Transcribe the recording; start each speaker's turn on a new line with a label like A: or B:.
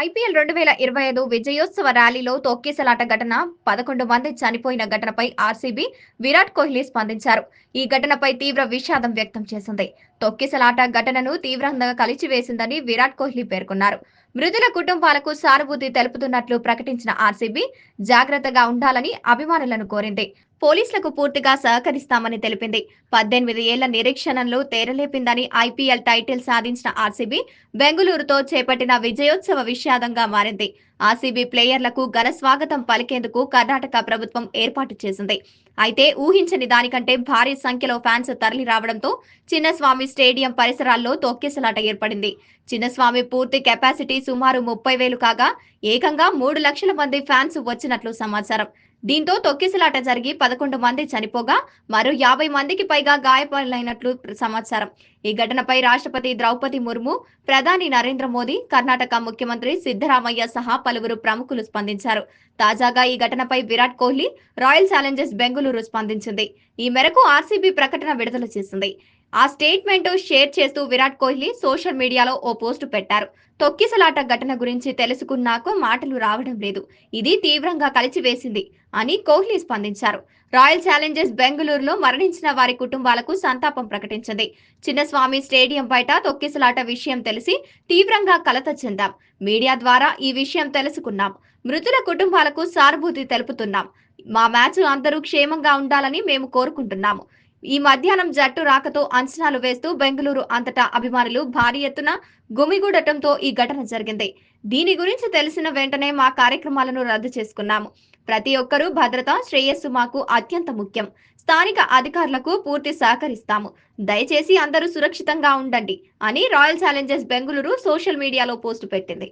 A: IPL 2025 విజయోత్సవ ర్యాలీలో తొక్కిసలాట ఘటన 11 మంది చనిపోయిన ఘటనపై ఆర్సీబీ విరాట్ కోహ్లీ స్పందించారు. ఈ ఘటనపై తీవ్ర విషాదం వ్యక్తం చేసింది. తొక్కిసలాట ఘటనను తీవ్రంగా కలిచివేసిందని విరాట్ కోహ్లీ పేర్కొన్నారు. మృతుల కుటుంబాలకు సానుభూతి తెలుపుతున్నట్లు ప్రకటించిన ఆర్సీబీ జాగ్రత్తగా ఉండాలని అభిమానులను కోరింది. పోలీసులకు పూర్తిగా సహకరిస్తామని తెలిపింది. 18 ఏళ్ల నిరీక్షణలో తేరలేపిందని ఐపీఎల్ టైటిల్ సాధించిన ఆర్సీబీ బెంగళూరుతో చేపట్టిన విజయోత్సవ విషాదంగా మారింది. ఆర్సీబీ ప్లేయర్లకు ఘన స్వాగతం పలికేందుకు కర్ణాటక ప్రభుత్వం ఏర్పాటు చేసింది. అయితే ఊహించని దానికంటే భారీ సంఖ్యలో ఫ్యాన్స్ తరలి రావడంతో చిన్నస్వామి స్టేడియం పరిసరాల్లో తొక్కిసలాట ఏర్పడింది. చిన్నస్వామి పూర్తి కెపాసిటీ సుమారు 30,000 కాగా ఏకంగా 3 లక్షల మంది ఫ్యాన్స్ వచ్చినట్లు సమాచారం. దీంతో తొక్కిసలాట జరిగి 11 మంది చనిపోగా మరో 50 మందికి పైగా గాయపడినట్లు సమాచారం. ఈ ఘటనపై రాష్ట్రపతి ద్రౌపది ముర్ము, ప్రధాని నరేంద్ర మోదీ, కర్ణాటక ముఖ్యమంత్రి సిద్ధరామయ్య సహా పలువురు ప్రముఖులు స్పందించారు. తాజాగా ఈ ఘటనపై విరాట్ కోహ్లీ, రాయల్ ఛాలెంజర్స్ బెంగళూరు స్పందించింది. ఈ మేరకు ఆర్సీబీ ప్రకటన విడుదల చేసింది. ఆ స్టేట్మెంట్ షేర్ చేస్తూ విరాట్ కోహ్లీ సోషల్ మీడియాలో ఓ పోస్టు పెట్టారు. తొక్కిసలాట ఘటన గురించి తెలుసుకున్నాక మాటలు రావడం లేదు. ఇది తీవ్రంగా కలిచివేసింది అని కోహ్లీ స్పందించారు. రాయల్ ఛాలెంజర్స్ బెంగళూరులో మరణించిన వారి కుటుంబాలకు సంతాపం ప్రకటించింది. చిన్నస్వామి స్టేడియం బయట తొక్కిసలాట విషయం తెలిసి తీవ్రంగా కలత చెందాం. మీడియా ద్వారా ఈ విషయం తెలుసుకున్నాం. మృతుల కుటుంబాలకు సానుభూతి తెలుపుతున్నాం. మా మ్యాచ్ అందరూ క్షేమంగా ఉండాలని మేము కోరుకుంటున్నాము. ఈ మధ్యాహ్నం జట్టు రాకతో అంచనాలు వేస్తూ బెంగళూరు అంతటా అభిమానులు భారీ ఎత్తున గుమిగూడటంతో ఈ ఘటన జరిగింది. దీని గురించి తెలిసిన వెంటనే మా కార్యక్రమాలను రద్దు చేసుకున్నాము. ప్రతి ఒక్కరూ భద్రత, శ్రేయస్సు మాకు అత్యంత ముఖ్యం. స్థానిక అధికారులకు పూర్తి సహకరిస్తాము. దయచేసి అందరూ సురక్షితంగా ఉండండి అని రాయల్ ఛాలెంజర్స్ బెంగళూరు సోషల్ మీడియాలో పోస్టు పెట్టింది.